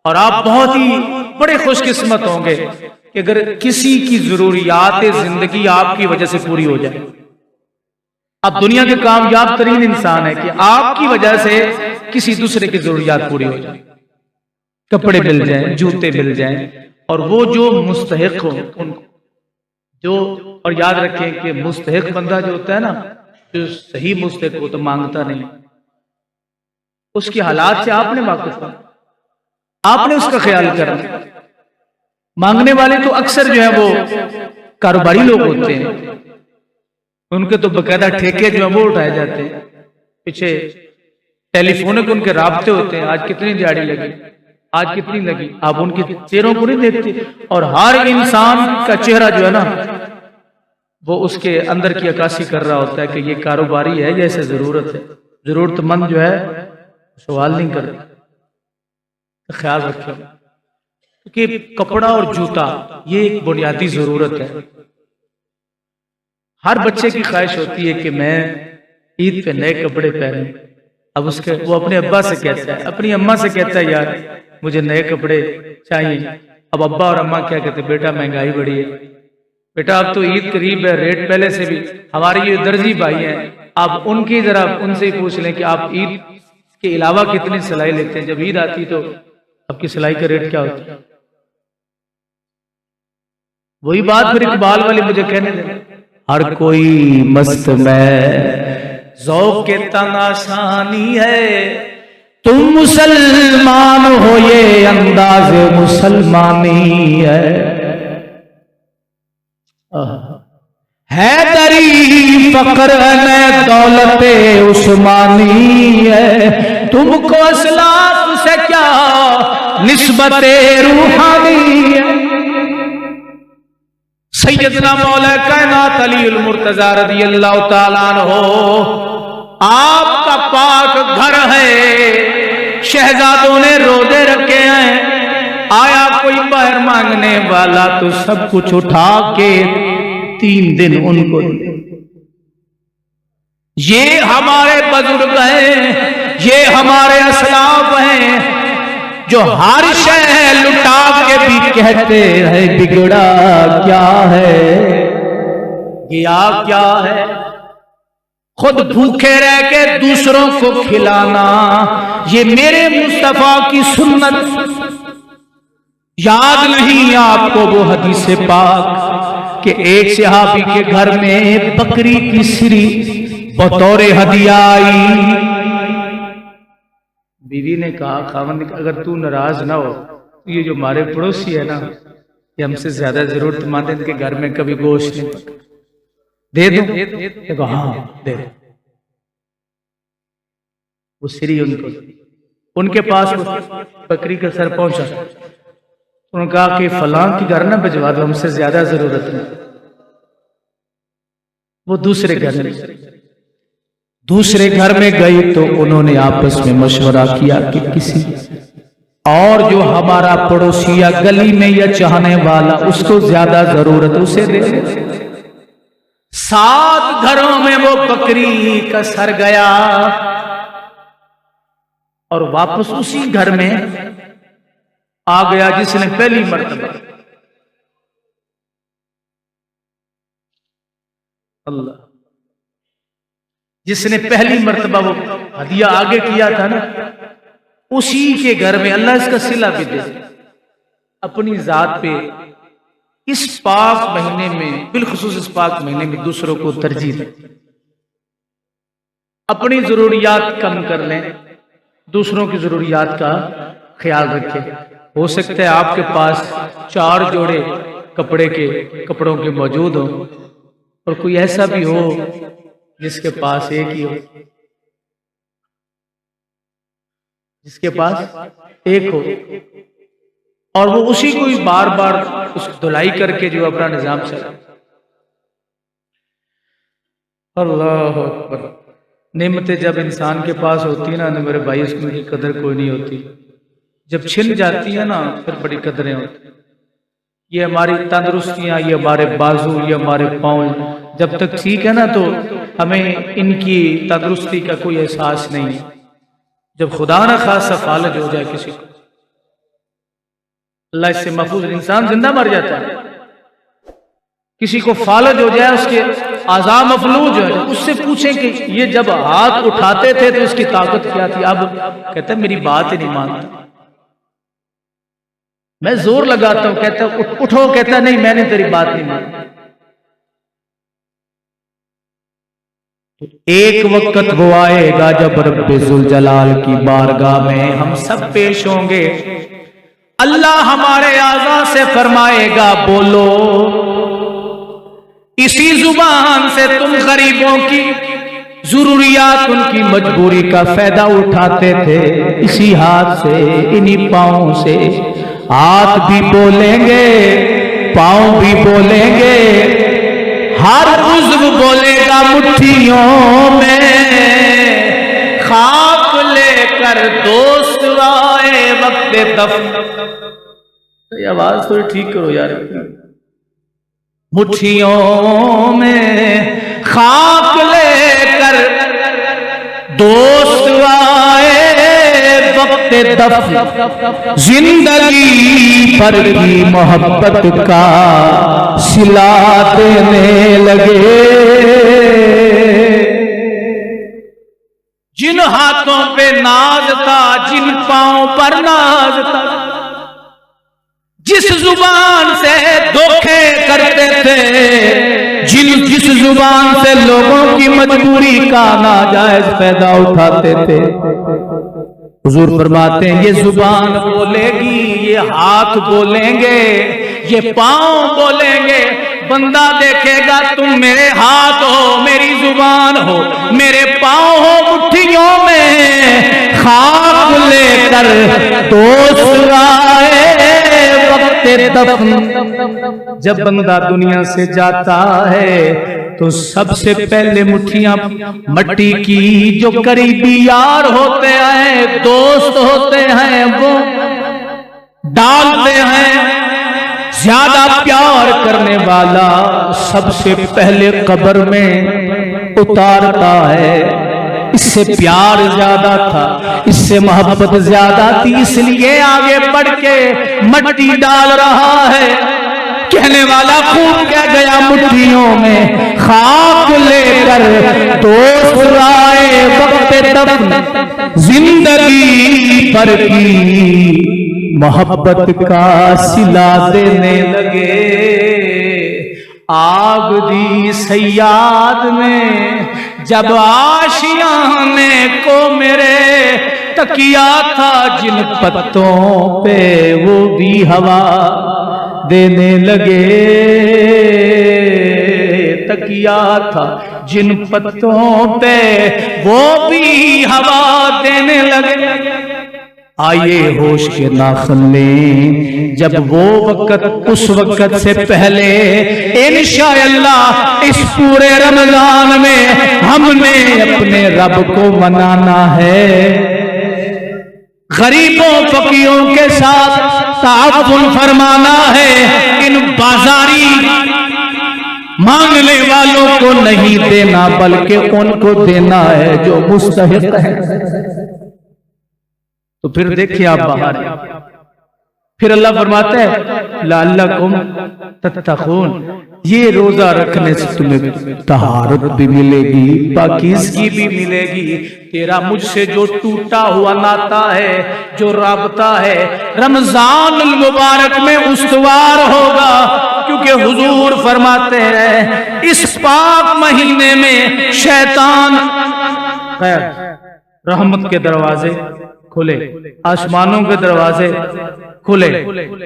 और आप बहुत ही बड़े खुशकिस्मत होंगे कि अगर किसी की जरूरियात जिंदगी आपकी वजह से पूरी हो जाए। आप दुनिया के कामयाब तरीन इंसान है कि आपकी वजह से किसी दूसरे की जरूरियात पूरी हो जाए, कपड़े मिल जाएं, जूते मिल जाएं, और वो जो मुस्तहिक हो उनको जो, और याद रखें कि मुस्तहिक बंदा जो होता है ना, जो सही मुस्तहिक हो तो मांगता नहीं, उसके हालात से आपने वाकिफ होना, आपने उसका ख्याल करना। मांगने वाले तो अक्सर जो है वो कारोबारी लोग होते हैं, उनके तो बकायदा ठेके जो है वो उठाए जाते हैं, पीछे टेलीफोनिक उनके राब्ते होते हैं। आज कितनी दिहाड़ी लगी, आज कितनी लगी, आप उनके चेहरों को नहीं देखते। और हर इंसान का चेहरा जो है ना वो उसके अंदर की अक्कासी कर रहा होता है कि ये कारोबारी है या इसे जरूरत है। जरूरतमंद जो है सवाल नहीं करता। तो ख्याल रखें क्योंकि कपड़ा और जूता ये एक बुनियादी जरूरत है। हर बच्चे की ख्वाहिश होती है कि मैं ईद पे नए कपड़े पहनूं। अब उसके वो अपने अब्बा से कहता है, अपनी अम्मा से कहता है यार मुझे नए कपड़े चाहिए। अब अब्बा और अम्मा क्या कहते हैं, बेटा महंगाई बढ़ी है, बेटा अब तो ईद करीब है, रेट पहले से भी। हमारे ये दर्जी भाई हैं, आप उनकी जरा उनसे ही पूछ लें कि आप ईद के अलावा कितनी सिलाई लेते हैं। जब ईद आती तो आपकी सिलाई का रेट क्या होता है। वही बात फिर इकबाल वाले मुझे कहने दें, हर कोई मस्त में ज़ौक़ के तन आसानी है, तुम मुसलमान हो ये अंदाज मुसलमानी है दरी फक्र में दौलते उस्मानी है, तुमको असलाफ से क्या निस्बते रूहानी है। सैयदना मौला कायनात अलीउल मुर्तजा रज़ियल्लाहु ताला अन्हु, आपका पाक घर है, शहजादों ने रोजे रखे हैं, आया कोई बाहर मांगने वाला तो सब कुछ उठा के 3 दिन उनको। ये हमारे बुजुर्ग हैं, ये हमारे असलाफ हैं, जो हर शय लुटा के भी कहते हैं बिगड़ा क्या है, गया क्या है। खुद भूखे रह के दूसरों को खिलाना, ये मेरे मुस्तफा की सुन्नत। याद नहीं आपको वो हदीस पाक कि एक सहाबी के घर में बकरी की सिरी बतौर हदिया आई। बीवी ने कहा, खामन ने कहा, अगर तू नाराज ना हो तो ये जो हमारे पड़ोसी है ना, ये हमसे ज्यादा जरूरतमंद है, इनके घर में कभी गोश्त नहीं पका, दे दो। देखो हाँ दे दो। वो सिरी उनके पास बकरी का सर पहुंचा, उन्होंने कहा कि फलां की घर ना भिजवा दो, हमसे ज्यादा जरूरत है। वो दूसरे घर में गई तो उन्होंने आपस में मशवरा किया कि किसी और जो हमारा पड़ोसी या गली में या चाहने वाला उसको ज्यादा जरूरत उसे दे। 7 घरों में वो बकरी का सर गया और वापस उसी घर में आ गया जिसने पहली मर्तबा। अल्लाह, जिसने पहली मर्तबा वो हदिया आगे किया था ना, उसी के घर में अल्लाह इसका सिला भी दे। अपनी जात पे इस पाक महीने में, बिलखुसूस इस पाक महीने में दूसरों को तरजीह दे। अपनी जरूरियात कम कर लें, दूसरों की जरूरियात का ख्याल रखें। हो सकता है आपके पास 4 जोड़े कपड़ों के मौजूद हो और कोई ऐसा भी हो जिसके पास एक ही हो, जिसके पास एक हो, और वो उसी को ही बार बार उस धुलाई करके जो अपना निजाम चला। अल्लाह अकबर। नेमतें जब इंसान के पास होती है ना तो मेरे भाई, उसकी कदर कोई नहीं होती। जब छिन जाती है ना फिर बड़ी कदरें होती। ये हमारी तंदुरुस्तियां, ये हमारे बाजू, ये हमारे पाँव जब तक ठीक है ना तो हमें इनकी तंदुरुस्ती का कोई एहसास नहीं है। जब खुदा न खासा फालज हो जाए किसी को, अल्लाह इससे महफूज, इंसान जिंदा मर जाता है। किसी को फालज हो जाए, उसके आज़ा मफलूज हो जाए, उससे पूछें कि ये जब हाथ उठाते थे तो उसकी ताकत क्या थी। अब कहता है मेरी बात ही नहीं मानता, मैं जोर लगाता हूं, कहता उठो, कहता नहीं मैंने तेरी बात नहीं मानी। एक वक्त वो आएगा जब रब्बे जुल जलाल की बारगाह में हम सब पेश होंगे। अल्लाह हमारे आज़ा से फरमाएगा बोलो। इसी जुबान से तुम गरीबों की जरूरियात, उनकी मजबूरी का फायदा उठाते थे। इसी हाथ से, इन्हीं पाँव से, हाथ भी बोलेंगे, पाँव भी बोलेंगे, हर उज़्व बोलेगा मुट्ठियों में। खाक लेकर दोस्त आए वक्त दफन। आवाज थोड़ी ठीक करो यार। मुट्ठियों में खाक लेकर दोस्त आए वक्त दफन। जिंदगी पर भी मोहब्बत का सिला देने लगे। जिन हाथों पे नाज था, जिन पांव पर नाज था, जिस जुबान से धोखे करते थे, जिस जुबान से लोगों की मजबूरी का नाजायज फायदा उठाते थे, हुजूर फरमाते हैं ये जुबान बोलेगी, ये हाथ बोलेंगे, ये पांव बोलेंगे। बंदा देखेगा तुम मेरे हाथ हो, मेरी जुबान हो, मेरे पांव हो, मुट्ठियों में खाक लेकर दोस्त आए वक्त दफन। जब बंदा दुनिया से जाता है तो सबसे पहले मुट्ठियां मट्टी की जो करीबी यार होते हैं, दोस्त होते हैं, वो डालते हैं। ज्यादा प्यार करने वाला सबसे पहले कब्र में उतारता है। इससे प्यार ज्यादा था, इससे मोहब्बत ज्यादा थी, इसलिए आगे बढ़ के मट्टी डाल रहा है। कहने वाला खूब कह गया मुट्ठियों में खाक लेकर दोस्त आए वक्त दफन। जिंदगी पर की मोहब्बत का सिला देने लगे। आग दी सयाद ने जब आशियाने को मेरे, तकिया था जिन पत्तों पे वो भी हवा देने लगे। तकिया था जिन पत्तों पे वो भी हवा देने लगे। आइए होश के नाखन लें जब वो वक्त, उस वक्त से पहले इंशाअल्लाह इस पूरे रमजान में हमने अपने रब को मनाना है। गरीबों फकीरों के साथ ताअवुन फरमाना है। इन बाजारी मांगने वालों को नहीं देना, बल्कि उनको देना है जो मुस्तहिक है। तो फिर देखिए आप बाहर, फिर अल्लाह फरमाता है लअल्लकुम तत्तकून, ये रोजा रखने से तुम्हें तहारत भी मिलेगी, पाकीज़गी भी मिलेगी। तेरा मुझसे जो टूटा हुआ नाता है, जो राबता है, रमजान मुबारक में उस्तवार होगा। क्योंकि हुजूर फरमाते हैं इस पाक महीने में शैतान रहमत के दरवाजे खुले, आसमानों के दरवाजे खुले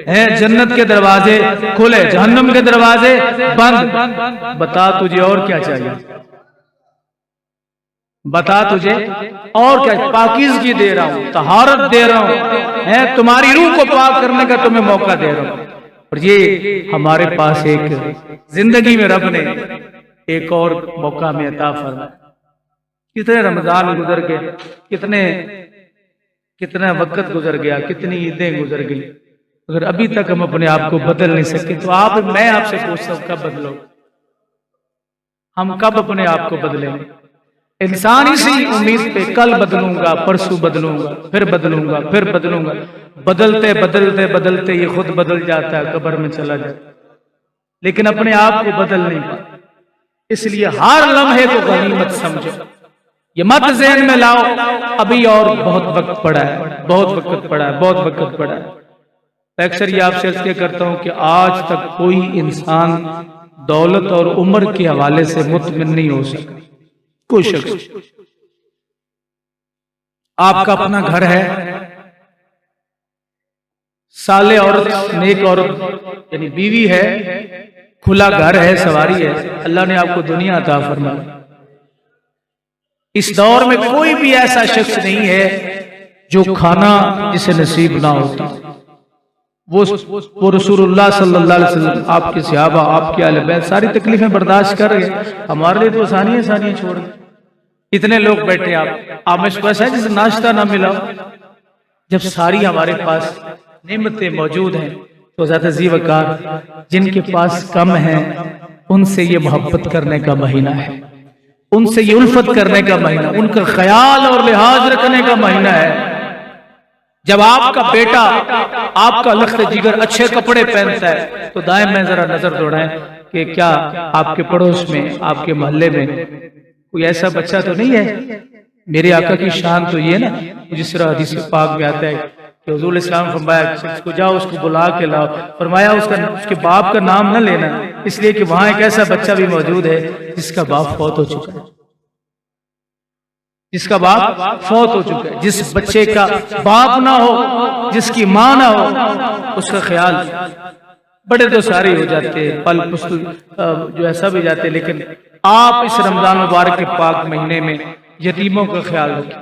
हैं, जन्नत के दरवाजे खुले, जहन्नम के दरवाजे बंद। बता तुझे और क्या चाहिए? बता तुझे और क्या? पाकीज़गी दे रहा हूं, तहारत दे रहा हूं, है तुम्हारी रूह को पाक करने का तुम्हें मौका दे रहा हूं। और ये हमारे पास एक जिंदगी में रब ने एक और मौका में अता फरमाया। कितने रमजान गुजर गए, कितना वक्त गुजर गया, कितनी ईदें गुजर गई। अगर अभी तक हम अपने आप को बदल नहीं सके तो मैं आपसे पूछता हूं कब बदलो? हम कब अपने आप को बदलेंगे? इंसान इसी उम्मीद पे कल बदलूंगा, परसों बदलूंगा, फिर बदलूंगा, फिर बदलूंगा, बदलते बदलते बदलते ये खुद बदल जाता है, कब्र में चला जाता है, लेकिन अपने आप को बदल नहीं पाता। इसलिए हर लम्हे को गनीमत समझो। ये मत ज़हन में लाओ अभी और बहुत वक्त पड़ा है, बहुत वक्त पड़ा है, बहुत वक्त पड़ा है। अक्सर ये आपसे अर्ज़ करता हूं कि आज तक कोई इंसान दौलत और उम्र के हवाले से मुतमिन नहीं हो सका। कोई शख्स, आपका अपना घर है, साले औरत, नेक औरत यानी बीवी है, खुला घर है, सवारी है, अल्लाह ने आपको दुनिया अता फरमाई। इस दौर में कोई भी ऐसा शख्स नहीं है जो खाना जिसे नसीब ना होता। वो रसूलुल्लाह सल्लल्लाहु अलैहि वसल्लम, आपके सहाबा, आपके अहले बैत सारी तकलीफें बर्दाश्त कर गए, हमारे लिए तो आसानियां छोड़ गए। इतने लोग बैठे, आप में ऐसा है जिसे नाश्ता ना मिला। जब सारी हमारे पास नेमतें मौजूद हैं तो ज़ात जी वकार जिनके पास कम है उनसे ये मोहब्बत करने का महीना है, उनसे ये उल्फत करने का महीना, उनका ख्याल और लिहाज रखने का महीना है। जब आपका बेटा, आपका लख्त जिगर अच्छे कपड़े पहनता है तो दाएं में जरा नजर दौड़ाएं कि क्या आपके पड़ोस में, आपके मोहल्ले में कोई ऐसा बच्चा तो नहीं है। मेरे आका की शान तो ये ना, जिस तरह हदीस पाक में आता है कि हुजूर इस्लाम फरमाया उसको जाओ, उसको बुला के लाओ, फरमाया उसके बाप का नाम न लेना, इसलिए कि वहां एक ऐसा बच्चा भी मौजूद है जिसका बाप फौत हो चुका है, जिसका बाप फौत हो चुका है। जिस बच्चे का बाप ना हो, जिसकी मां ना हो, उसका ख्याल, बड़े तो सारे हो जाते हैं, पल पुस्तु जो ऐसा भी जाते हैं, लेकिन आप इस रमजान मुबारक के पाक महीने में यतीमों का ख्याल रखें।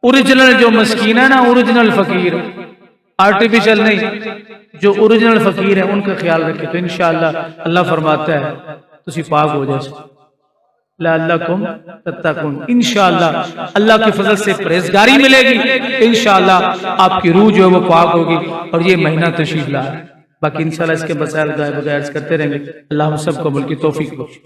ओरिजिनल जो मस्कीन है ना, ओरिजिनल फकीर, आर्टिफिशियल नहीं, जो ओरिजिनल फकीर है उनका ख्याल रखे तो इंशाअल्लाह अल्लाह फरमाता है तुसी पाक हो जाओ। लअल्लकुम तत्तकुन, इंशाअल्लाह अल्लाह के फजल से परहेजगारी मिलेगी, इंशाअल्लाह आपकी रूह जो है वो पाक होगी और ये महीना तशरीफ ला। बाकी इंशाअल्लाह इसके मसाइल गायब करते रहेंगे। अल्लाह हम सबको अमल की तौफीक बख्शे।